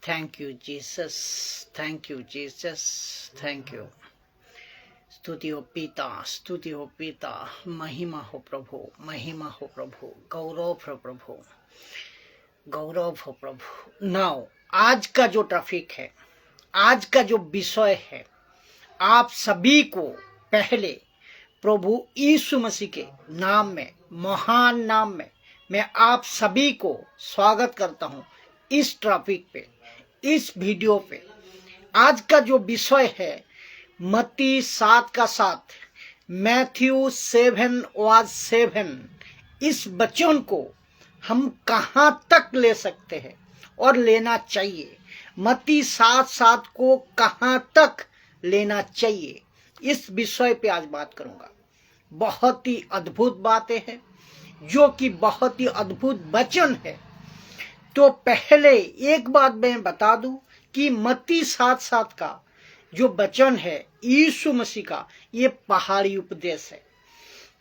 Thank you Jesus, thank you Jesus, thank you. स्तुति हो पिता, स्तुति हो पिता, महिमा हो प्रभु, महिमा हो प्रभु, गौरव हो प्रभु, गौरव हो प्रभु। नाउ आज का जो टॉपिक है, आज का जो विषय है, आप सभी को पहले प्रभु यीशु मसीह के नाम में, महान नाम में मैं आप सभी को स्वागत करता हूं इस टॉपिक पे, इस वीडियो पे। आज का जो विषय है मत्ती 7:7, मैथ्यू 7:7। इस वचन को हम कहां तक ले सकते हैं और लेना चाहिए, मत्ती 7:7 को कहां तक लेना चाहिए, इस विषय पे आज बात करूंगा। बहुत ही अद्भुत बातें हैं, जो कि बहुत ही अद्भुत वचन है। तो पहले एक बात मैं बता दूं कि मत्ती 7:7 का जो वचन है यीशु मसीह का, ये पहाड़ी उपदेश है।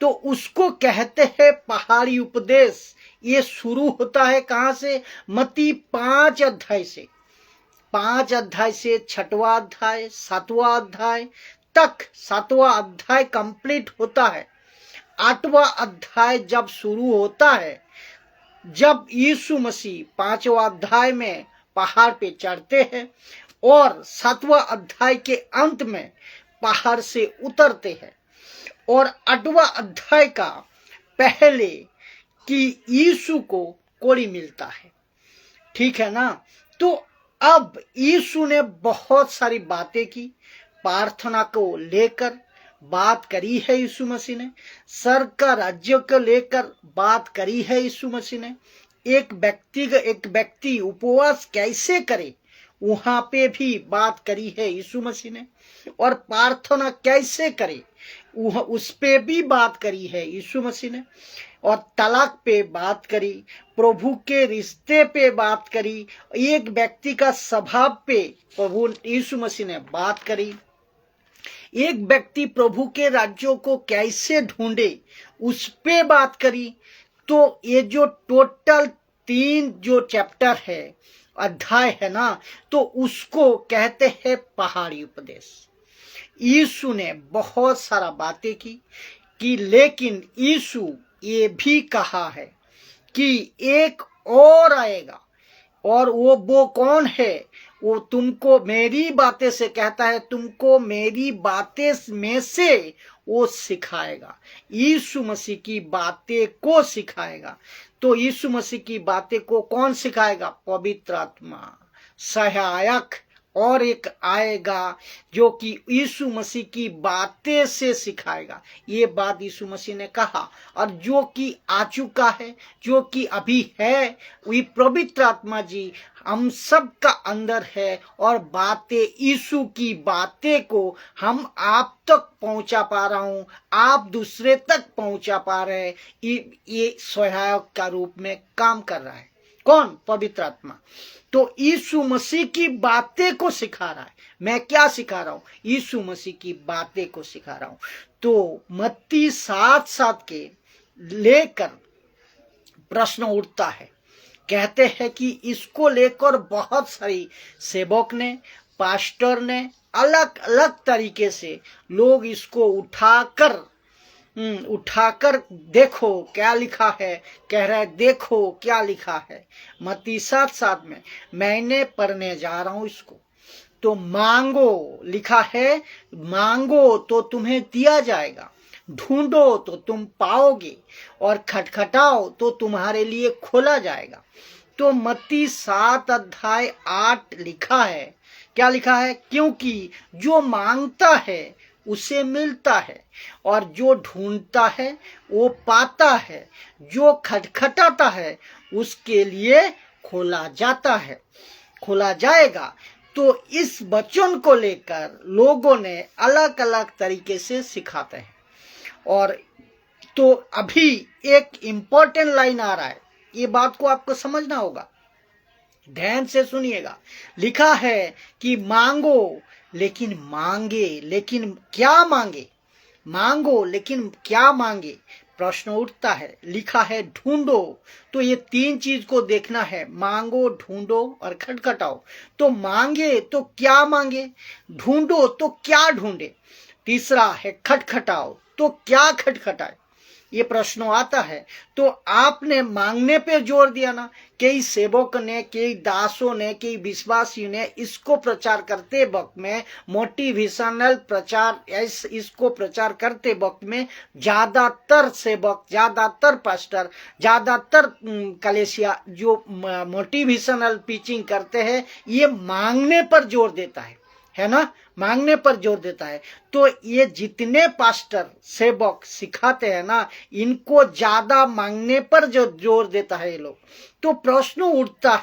तो उसको कहते हैं पहाड़ी उपदेश। ये शुरू होता है कहां से? मत्ती 5 अध्याय से, 5 अध्याय से 6वां अध्याय, 7वां अध्याय तक, 7वां अध्याय कंप्लीट होता है। 8वां अध्याय जब शुरू होता है, जब यीशु मसीह 5वां अध्याय में पहाड़ पे चढ़ते हैं और 7वां अध्याय के अंत में पहाड़ से उतरते हैं, और 8वां अध्याय का पहले कि यीशु को कोड़ी मिलता है। ठीक है ना? तो अब यीशु ने बहुत सारी बातें की, प्रार्थना को लेकर बात करी है यीशु मसीह ने, स्वर्ग का राज्य को लेकर बात करी है यीशु मसीह ने। एक व्यक्ति उपवास कैसे करे, वहां पे भी बात करी है यीशु मसीह ने, और प्रार्थना कैसे करे उस पे भी बात करी है यीशु मसीह ने, और तलाक पे बात करी, प्रभु के रिश्ते पे बात करी, एक व्यक्ति का स्वभाव पे प्रभु यीशु मसीह ने बात करी, एक व्यक्ति प्रभु के राज्यों को कैसे ढूंढे उस पे बात करी। तो ये जो टोटल 3 जो चैप्टर है, अध्याय है ना, तो उसको कहते हैं पहाड़ी उपदेश। यीशु ने बहुत सारा बातें की लेकिन यीशु ये भी कहा है कि एक और आएगा, और वो कौन है? वो तुमको मेरी बातें से कहता है, तुमको मेरी बातें में से वो सिखाएगा, यीशु मसीह की बातें को सिखाएगा। तो यीशु मसीह की बातें को कौन सिखाएगा? पवित्र आत्मा, सहायक, और एक आएगा जो कि यीशु मसीह की बातें से सिखाएगा। ये बात यीशु मसीह ने कहा, और जो कि आ चुका है, जो कि अभी है, वही पवित्र आत्मा जी हम सब का अंदर है, और बातें, यीशु की बातें को हम आप तक पहुंचा पा रहा हूं, आप दूसरे तक पहुंचा पा रहे हैं। ये सहायक का रूप में काम कर रहा है। कौन? पवित्र आत्मा। तो यीशु मसीह की बातें को सिखा रहा है। मैं क्या सिखा रहा हूं? यीशु मसीह की बातें को सिखा रहा हूं। तो मत्ती 7:7 के लेकर प्रश्न उठता है। कहते हैं कि इसको लेकर बहुत सारी सेवक ने, पास्टर ने, अलग अलग तरीके से लोग इसको उठाकर देखो क्या लिखा है, कह रहा है देखो क्या लिखा है मत्ती 7:7 में। मैंने पढ़ने जा रहा हूं इसको। तो मांगो, लिखा है मांगो तो तुम्हें दिया जाएगा, ढूंढो तो तुम पाओगे, और खटखटाओ तो तुम्हारे लिए खोला जाएगा। तो मत्ती 7:8 लिखा है, क्या लिखा है? क्योंकि जो मांगता है उसे मिलता है, और जो ढूंढता है वो पाता है, जो खटखटाता है उसके लिए खोला जाता है, खोला जाएगा। तो इस वचन को लेकर लोगों ने अलग अलग तरीके से सिखाते हैं। और तो अभी एक इंपॉर्टेंट लाइन आ रहा है, ये बात को आपको समझना होगा, ध्यान से सुनिएगा। लिखा है कि मांगो लेकिन मांगे, लेकिन क्या मांगे? मांगो लेकिन क्या मांगे? प्रश्न उठता है, लिखा है ढूंढो, तो ये तीन चीज को देखना है, मांगो, ढूंढो और खटखटाओ। तो मांगे तो क्या मांगे, ढूंढो तो क्या ढूंढे, तीसरा है खटखटाओ तो क्या खटखटाए, ये प्रश्न आता है। तो आपने मांगने पे जोर दिया ना, कई सेवक ने, कई दासों ने, कई विश्वासियों ने इसको प्रचार करते वक्त में, मोटिवेशनल प्रचार, इसको प्रचार करते वक्त में ज्यादातर सेवक, ज्यादातर पास्टर, ज्यादातर कलेसिया जो मोटिवेशनल टीचिंग करते हैं, ये मांगने पर जोर देता है ना, मांगने पर जोर देता है। तो ये जितने पास्टर सेवक सिखाते हैं ना, इनको ज्यादा मांगने पर जो जोर देता है ये लोग। तो प्रश्न उठता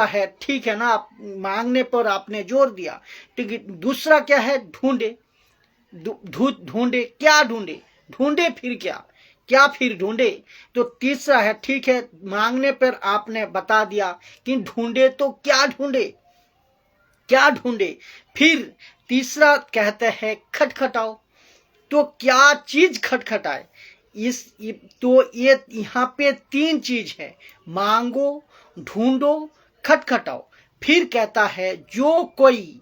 है, ठीक है ना, आप मांगने पर आपने जोर दिया, ठीक है। दूसरा क्या है, ढूंढे, ढूंढे क्या ढूंढे, ढूंढे फिर क्या फिर ढूंढे। तो तीसरा है, ठीक है, मांगने पर आपने बता दिया कि ढूंढे, तो क्या ढूंढे, फिर तीसरा कहते हैं खटखटाओ, तो क्या चीज खटखटाए। तो ये यहाँ पे तीन चीज है, मांगो, ढूंढो, खटखटाओ। फिर कहता है जो कोई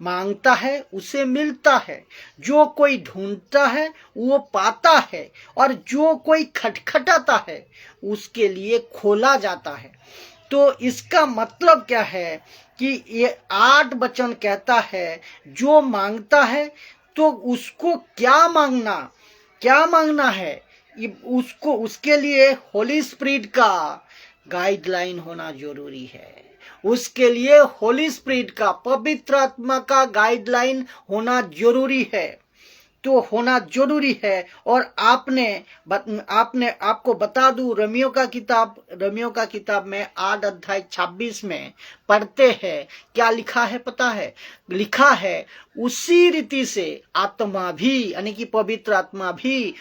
मांगता है उसे मिलता है, जो कोई ढूंढता है वो पाता है, और जो कोई खटखटाता है उसके लिए खोला जाता है। तो इसका मतलब क्या है कि ये 8 वचन कहता है, जो मांगता है तो उसको क्या मांगना है, उसको, उसके लिए होली स्पिरिट का गाइडलाइन होना जरूरी है, उसके लिए होली स्पिरिट का, पवित्र आत्मा का गाइडलाइन होना जरूरी है, तो होना जरूरी है। और आपको बता दूं, रोमियो का किताब में 8 अध्याय 26 में पढ़ते हैं, क्या लिखा है पता है, लिखा है उसी रीति से आत्मा भी, यानी कि पवित्र आत्मा भी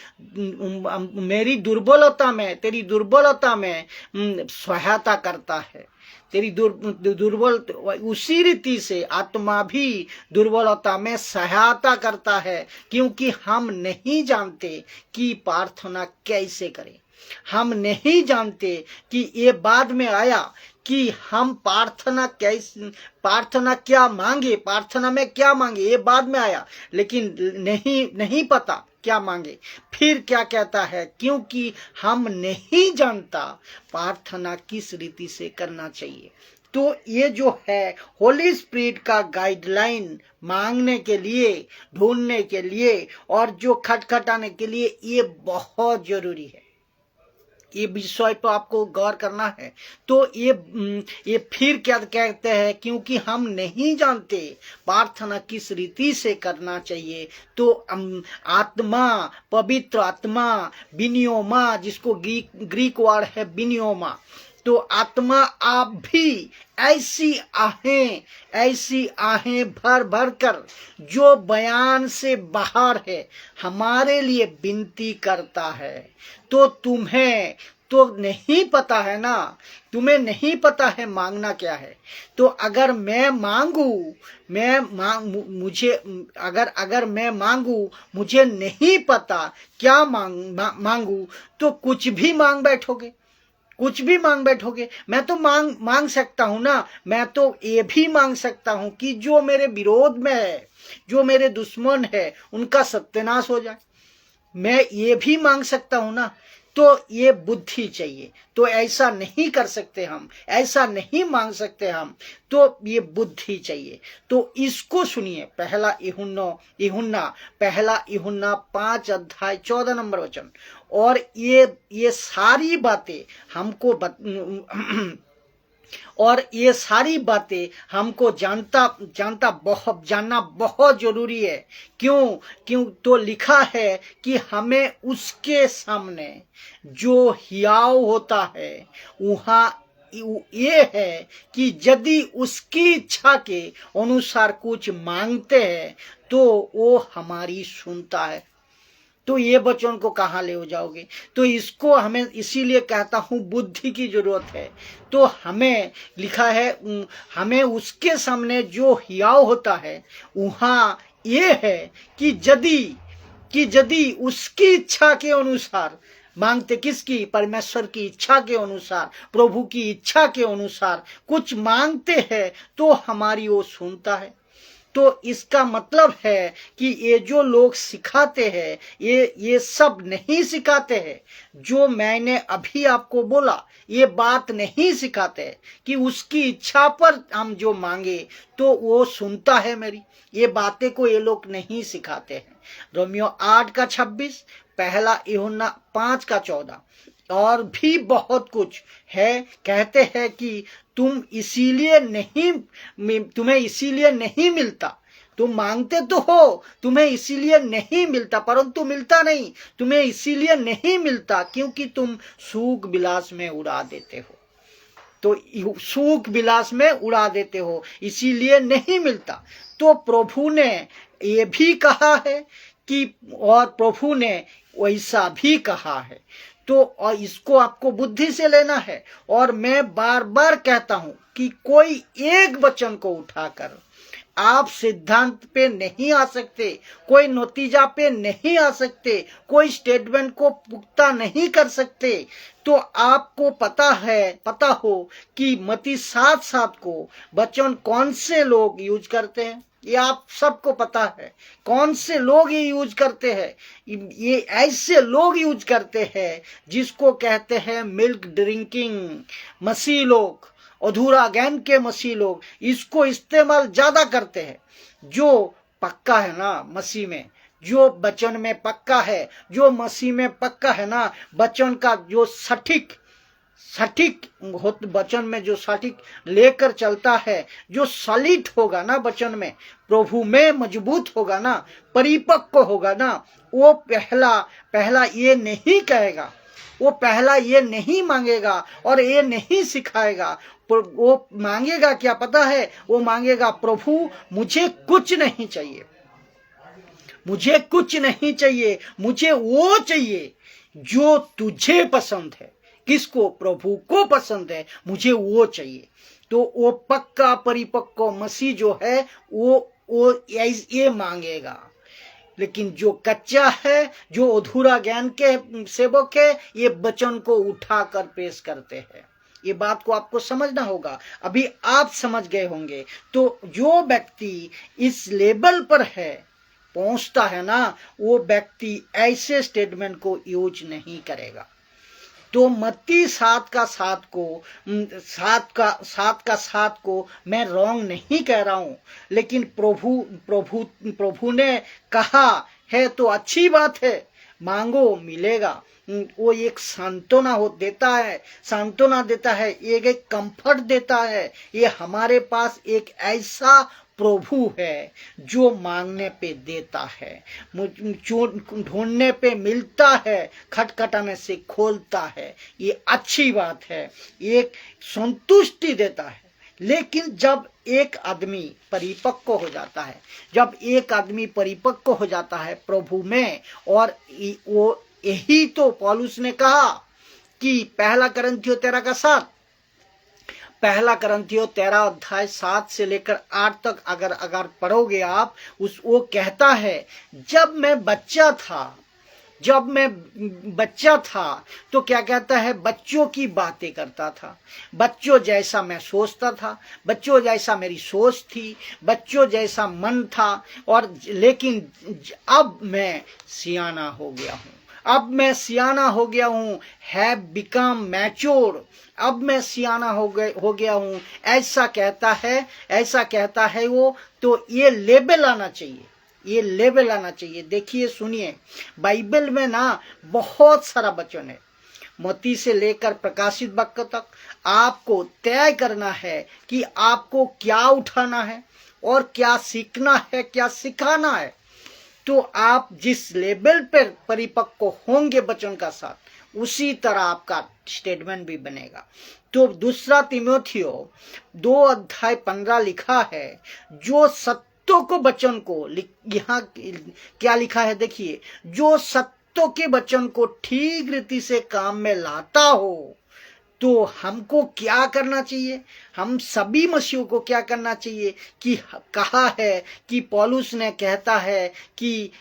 मेरी दुर्बलता में, तेरी दुर्बलता में सहायता करता है, तेरी दुर्बल, उसी रीति से आत्मा भी दुर्बलता में सहायता करता है, क्योंकि हम नहीं जानते कि प्रार्थना कैसे करें, हम नहीं जानते कि ये बाद में आया कि हम प्रार्थना क्या मांगे, प्रार्थना में क्या मांगे, ये बाद में आया, लेकिन नहीं पता क्या मांगे। फिर क्या कहता है, क्योंकि हम नहीं जानता प्रार्थना किस रीति से करना चाहिए। तो ये जो है होली स्पिरिट का गाइडलाइन, मांगने के लिए, ढूंढने के लिए और जो खटखटाने के लिए, ये बहुत जरूरी है, ये विषय पर आपको गौर करना है। तो ये फिर क्या कहते हैं, क्योंकि हम नहीं जानते प्रार्थना किस रीति से करना चाहिए। तो आत्मा, पवित्र आत्मा, बिनियोमा, जिसको ग्रीक वर्ड है बिनियोमा, तो आत्मा आप भी ऐसी आहें भर भर कर, जो बयान से बाहर है, हमारे लिए विनती करता है। तो तुम्हें तो नहीं पता है ना, तुम्हें नहीं पता है मांगना क्या है। तो अगर मैं मांगू, अगर मैं मांगू, मुझे नहीं पता क्या मांगू, तो कुछ भी मांग बैठोगे। मैं तो मांग सकता हूं ना, मैं तो ये भी मांग सकता हूं कि जो मेरे विरोध में है, जो मेरे दुश्मन है, उनका सत्यानाश हो जाए, मैं ये भी मांग सकता हूं ना। तो ये बुद्धि चाहिए, तो ऐसा नहीं कर सकते हम, ऐसा नहीं मांग सकते हम, तो ये बुद्धि चाहिए। तो इसको सुनिए, पहला यूहन्ना 5 अध्याय 14 नंबर वचन। और ये सारी बातें हमको और ये सारी बातें हमको जानना बहुत जरूरी है। क्यों तो लिखा है कि हमें उसके सामने जो हियाव होता है, वहां ये है कि यदि उसकी इच्छा के अनुसार कुछ मांगते हैं तो वो हमारी सुनता है। तो ये वचन को कहाँ ले जाओगे। तो इसको हमें इसीलिए कहता हूं बुद्धि की जरूरत है। तो हमें लिखा है, हमें उसके सामने जो हियाव होता है, वहां ये है कि यदि कि यदि उसकी इच्छा के अनुसार मांगते, किसकी? परमेश्वर की इच्छा के अनुसार, प्रभु की इच्छा के अनुसार कुछ मांगते हैं तो हमारी वो सुनता है। तो इसका मतलब है कि ये जो लोग सिखाते हैं ये सब नहीं सिखाते हैं। जो मैंने अभी आपको बोला ये बात नहीं सिखाते हैं कि उसकी इच्छा पर हम जो मांगे तो वो सुनता है मेरी। ये बातें को ये लोग नहीं सिखाते हैं। रोमियो 8:26, पहला यूहन्ना 5:14 और भी बहुत कुछ है। कहते हैं कि तुम्हें इसीलिए नहीं मिलता। तुम मांगते तो हो, तुम्हें इसीलिए नहीं मिलता, परंतु मिलता नहीं। तुम्हें इसीलिए नहीं मिलता क्योंकि तुम सुख विलास में उड़ा देते हो। तो सुख विलास में उड़ा देते हो, इसीलिए नहीं मिलता। तो प्रभु ने ये भी कहा है कि, और प्रभु ने वैसा भी कहा है। तो और इसको आपको बुद्धि से लेना है। और मैं बार बार कहता हूं कि कोई एक वचन को उठाकर आप सिद्धांत पे नहीं आ सकते, कोई नतीजा पे नहीं आ सकते, कोई स्टेटमेंट को पुख्ता नहीं कर सकते। तो आपको पता हो कि मत्ती 7:7 को वचन कौन से लोग यूज करते हैं। ये आप सबको पता है कौन से लोग ये यूज करते हैं। ये ऐसे लोग यूज करते हैं जिसको कहते हैं मिल्क ड्रिंकिंग मसीह लोग, अधूरा ज्ञान के मसीह लोग इसको इस्तेमाल ज्यादा करते हैं। जो पक्का है ना मसीह में, जो वचन में पक्का है, जो मसीह में पक्का है ना, वचन का जो सटीक वचन में जो सटीक लेकर चलता है, जो सॉलिड होगा ना वचन में, प्रभु में मजबूत होगा ना, परिपक्व होगा ना, वो पहला ये नहीं कहेगा, वो पहला ये नहीं मांगेगा और ये नहीं सिखाएगा। वो मांगेगा क्या पता है? वो मांगेगा प्रभु मुझे कुछ नहीं चाहिए, मुझे कुछ नहीं चाहिए, मुझे वो चाहिए जो तुझे पसंद है। किसको? प्रभु को पसंद है, मुझे वो चाहिए। तो वो पक्का परिपक्व मसीह जो है वो ये मांगेगा। लेकिन जो कच्चा है, जो अधूरा ज्ञान के सेवक है, ये वचन को उठाकर पेश करते हैं। ये बात को आपको समझना होगा। अभी आप समझ गए होंगे। तो जो व्यक्ति इस लेवल पर है, पहुंचता है ना, वो व्यक्ति ऐसे स्टेटमेंट को यूज नहीं करेगा। तो मत्ती 7:7 को मैं रॉन्ग नहीं कह रहा हूं, लेकिन प्रभु ने कहा है तो अच्छी बात है, मांगो मिलेगा। वो एक सांत्वना देता है, एक कंफर्ट देता है। ये हमारे पास एक ऐसा प्रभु है जो मांगने पे देता है, ढूंढने पे मिलता है, खटखटाने से खोलता है। ये अच्छी बात है, एक संतुष्टि देता है। लेकिन जब एक आदमी परिपक्व हो जाता है प्रभु में, और वो यही तो पौलुस ने कहा कि 1 कुरिन्थियों 13 7 से लेकर 8 तक अगर पढ़ोगे आप, वो कहता है जब मैं बच्चा था तो क्या कहता है, बच्चों की बातें करता था, बच्चों जैसा मैं सोचता था, बच्चों जैसा मेरी सोच थी, बच्चों जैसा मन था। और लेकिन अब मैं सियाना हो गया हूँ, हैव बिकम मैच्योर, अब मैं सियाना हो गया हूँ, ऐसा कहता है वो। तो ये लेबल आना चाहिए, देखिए सुनिए, बाइबल में ना बहुत सारा वचन है, मत्ती से लेकर प्रकाशित वाक्य तक। आपको तय करना है कि आपको क्या उठाना है और क्या सीखना है, क्या सिखाना है। तो आप जिस लेवल पर परिपक्व होंगे वचन का साथ, उसी तरह आपका स्टेटमेंट भी बनेगा। तो 2 तीमुथियो 2:15 लिखा है, जो सत्यों को वचन को, यहाँ क्या लिखा है देखिए, जो सत्यों के वचन को ठीक रीति से काम में लाता हो, तो हमको क्या करना चाहिए, हम सभी मसीहों को क्या करना चाहिए कि कहा है कि पौलुस ने कहता है कि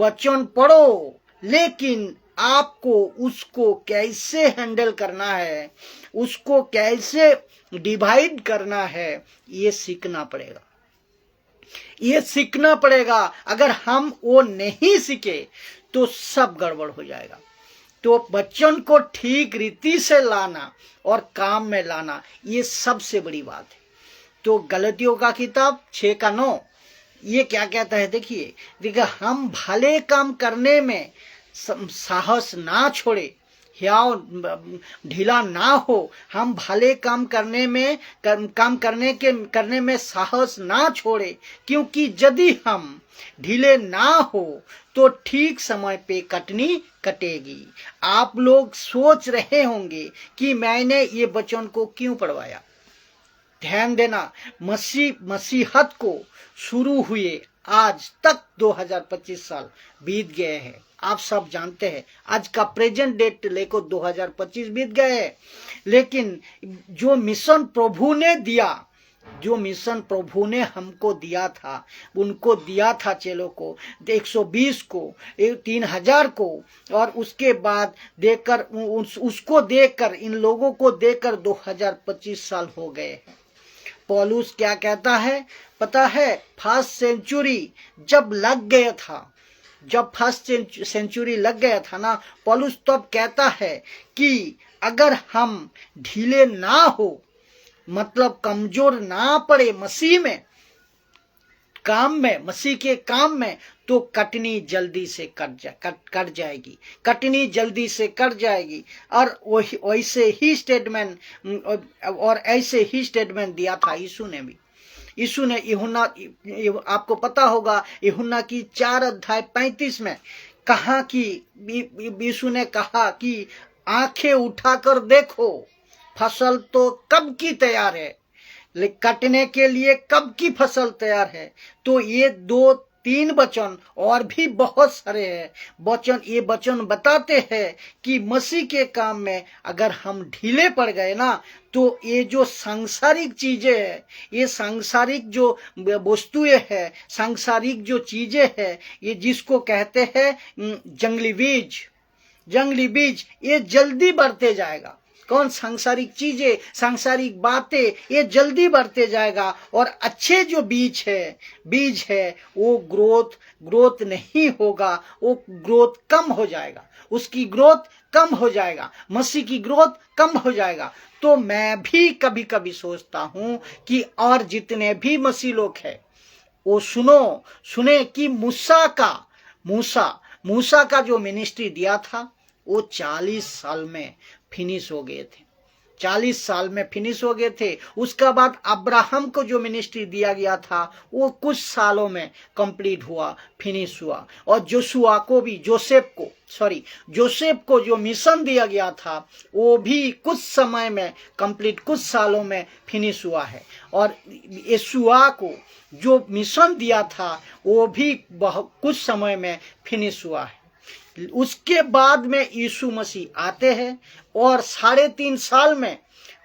वचन पढ़ो, लेकिन आपको उसको कैसे हैंडल करना है, उसको कैसे डिवाइड करना है, ये सीखना पड़ेगा, ये सीखना पड़ेगा। अगर हम वो नहीं सीखे तो सब गड़बड़ हो जाएगा। तो वचन को ठीक रीति से लाना और काम में लाना, ये सबसे बड़ी बात है। तो गलतियों का किताब 6:9 ये क्या कहता है, देखिए हम भले काम करने में साहस ना छोड़े, हियाव ढीला ना हो, हम भले काम करने में साहस ना छोड़े, क्योंकि यदि हम ढीले ना हो तो ठीक समय पे कटनी कटेगी। आप लोग सोच रहे होंगे कि मैंने ये वचन को क्यों पढ़वाया। ध्यान देना, मसीहत को शुरू हुए आज तक 2025 साल बीत गए हैं। आप सब जानते हैं, आज का प्रेजेंट डेट लेकर 2025 बीत गए हैं। लेकिन जो मिशन प्रभु ने दिया, जो मिशन प्रभु ने हमको दिया था, उनको दिया था चेलों को 120 को 3000 को, और उसके बाद देकर उसको देकर इन लोगों को देकर 2025 साल हो गए हैं। पौलुस क्या कहता है पता है, फर्स्ट सेंचुरी जब लग गया था, जब फर्स्ट सेंचुरी लग गया था ना, पौलुस तब कहता है कि अगर हम ढीले ना हो, मतलब कमजोर ना पड़े मसीह में, काम में, मसीह के काम में, तो कटनी जल्दी से कट जाएगी, कटनी जल्दी से कट जाएगी। और वैसे ही स्टेटमेंट दिया था यीशु ने भी। यीशु ने यूहन्ना, आपको पता होगा यूहन्ना की 4:35 में कहा कि यीशु ने कहा कि आंखें उठाकर देखो, फसल तो कब की तैयार है, कटने के लिए कब की फसल तैयार है। तो ये 2-3 वचन और भी बहुत सारे हैं वचन, ये वचन बताते हैं कि मसीह के काम में अगर हम ढीले पड़ गए ना, तो ये जो सांसारिक चीजें हैं, ये सांसारिक जो वस्तुएं हैं, सांसारिक जो चीजें हैं, ये जिसको कहते हैं जंगली बीज, ये जल्दी बढ़ते जाएगा। कौन? सांसारिक चीजें, सांसारिक बातें, ये जल्दी बढ़ते जाएगा। और अच्छे जो बीज है वो ग्रोथ नहीं होगा, वो ग्रोथ कम हो जाएगा, उसकी ग्रोथ कम हो जाएगा, मसीह की ग्रोथ कम हो जाएगा। तो मैं भी कभी कभी सोचता हूं कि और जितने भी मसीह लोग हैं वो सुने कि मूसा का जो मिनिस्ट्री दिया था वो 40 साल में फिनिश हो गए थे, 40 साल में फिनिश हो गए थे। उसके बाद अब्राहम को जो मिनिस्ट्री दिया गया था वो कुछ सालों में कंप्लीट हुआ, फिनिश हुआ। और जोसेफ को जो मिशन दिया गया था वो भी कुछ समय में कंप्लीट, कुछ सालों में फिनिश हुआ है। और यीशुआ को जो मिशन दिया था वो भी कुछ समय में फिनिश हुआ है। उसके बाद में यीशु मसीह आते हैं और 3.5 साल में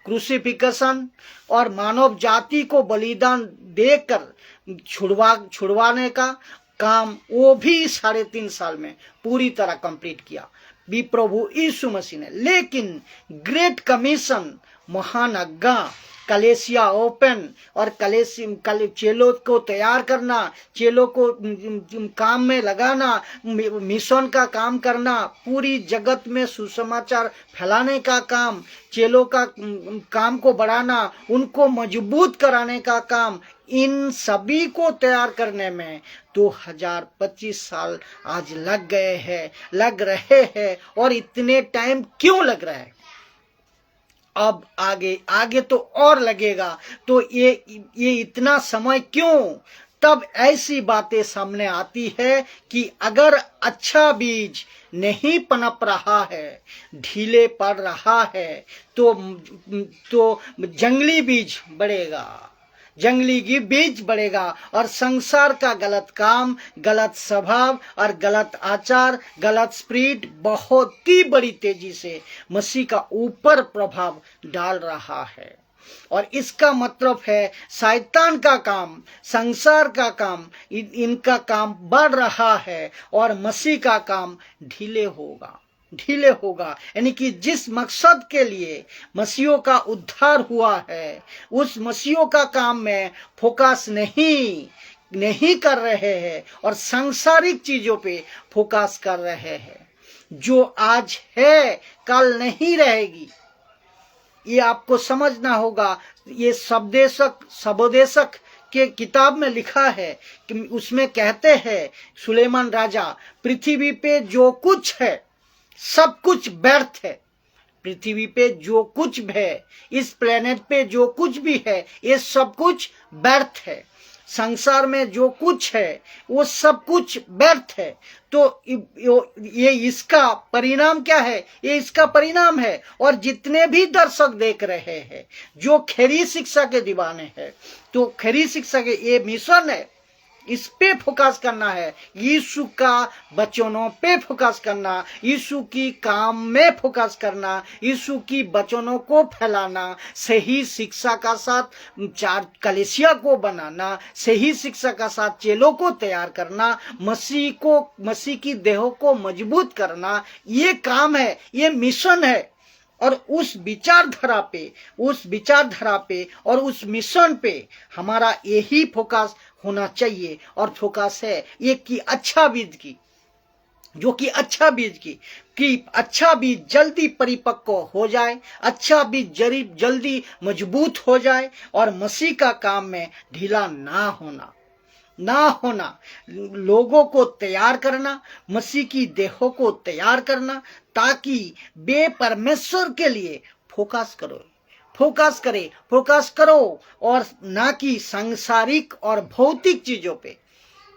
क्रूसिफिक्शन और मानव जाति को बलिदान देकर छुड़वाने का काम वो भी 3.5 साल में पूरी तरह कंप्लीट किया भी प्रभु यीशु मसीह ने। लेकिन ग्रेट कमीशन, महान आज्ञा, कलेसिया ओपन और चेलों को तैयार करना, चेलों को काम में लगाना, मिशन का काम करना, पूरी जगत में सुसमाचार फैलाने का काम, चेलों का काम को बढ़ाना, उनको मजबूत कराने का काम, इन सभी को तैयार करने में 2025 साल आज लग रहे हैं। और इतने टाइम क्यों लग रहा है? अब आगे तो और लगेगा। तो ये इतना समय क्यों? तब ऐसी बातें सामने आती है कि अगर अच्छा बीज नहीं पनप रहा है, ढीले पड़ रहा है, तो जंगली बीज बढ़ेगा, जंगली की बीज बढ़ेगा और संसार का गलत काम, गलत स्वभाव और गलत आचार, गलत स्पिरिट बहुत ही बड़ी तेजी से मसीह का ऊपर प्रभाव डाल रहा है। और इसका मतलब है शैतान का काम, संसार का काम, इनका काम बढ़ रहा है और मसीह का काम ढीले होगा। यानी कि जिस मकसद के लिए मसीहों का उद्धार हुआ है, उस मसीहों का काम में फोकस नहीं कर रहे हैं और सांसारिक चीजों पे फोकस कर रहे हैं। जो आज है कल नहीं रहेगी, ये आपको समझना होगा। ये सबोदेशक के किताब में लिखा है कि उसमें कहते हैं सुलेमान राजा, पृथ्वी पे जो कुछ है सब कुछ व्यर्थ है। पृथ्वी पे जो कुछ है, इस प्लेनेट पे जो कुछ भी है, ये सब कुछ व्यर्थ है। संसार में जो कुछ है वो सब कुछ व्यर्थ है। तो ये इसका परिणाम क्या है? ये इसका परिणाम है। और जितने भी दर्शक देख रहे हैं जो खरी शिक्षा के दीवाने हैं, तो खरी शिक्षा के ये मिशन है, इस पे फोकस करना है। यीशु का वचनों पे फोकस करना, यीशु की काम में फोकस करना, यीशु की वचनों को फैलाना, सही शिक्षा का साथ चार कलीसिया को बनाना, सही शिक्षा का साथ चेलों को तैयार करना, मसीह की देहों को मजबूत करना, ये काम है, ये मिशन है। और उस विचारधारा पे और उस मिशन पे हमारा यही फोकस होना चाहिए। और फोकस है ये कि अच्छा बीज की, जो कि अच्छा बीज की कि अच्छा बीज जल्दी परिपक्व हो जाए, अच्छा बीज जल्दी मजबूत हो जाए और मसीह का काम में ढीला ना होना, लोगों को तैयार करना, मसीह की देहों को तैयार करना, ताकि वे परमेश्वर के लिए फोकस करो और ना कि सांसारिक और भौतिक चीजों पे।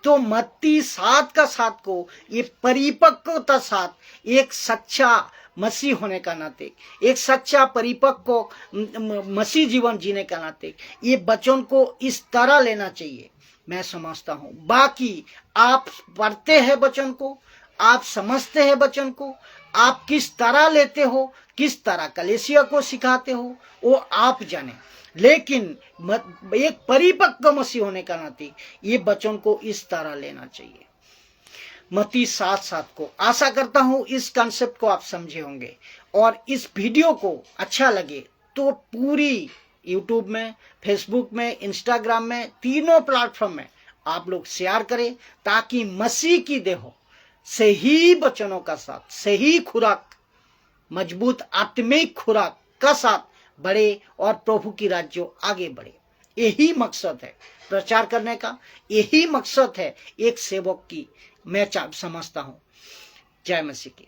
तो मत्ती 7:7 को ये परिपक्वता साथ एक सच्चा मसीह होने का नाते, एक सच्चा परिपक्व मसीह जीवन जीने का नाते ये वचन को इस तरह लेना चाहिए, मैं समझता हूं। बाकी आप पढ़ते हैं वचन को, आप समझते हैं वचन को, आप किस तरह लेते हो, किस तरह कलीसिया को सिखाते हो, वो आप जाने। लेकिन एक परिपक्व मसीह होने का नाते ये वचन को इस तरह लेना चाहिए। मत्ती 7:7 को आशा करता हूं इस कॉन्सेप्ट को आप समझे होंगे। और इस वीडियो को अच्छा लगे तो पूरी यूट्यूब में, फेसबुक में, इंस्टाग्राम में, तीनों प्लेटफॉर्म में आप लोग शेयर करें, ताकि मसीह की देह सही वचनों का साथ, सही खुराक, मजबूत आत्मिक खुराक का साथ बढ़े और प्रभु की राज्य आगे बढ़े। यही मकसद है प्रचार करने का, यही मकसद है एक सेवक की, मैं समझता हूं। जय मसीह की।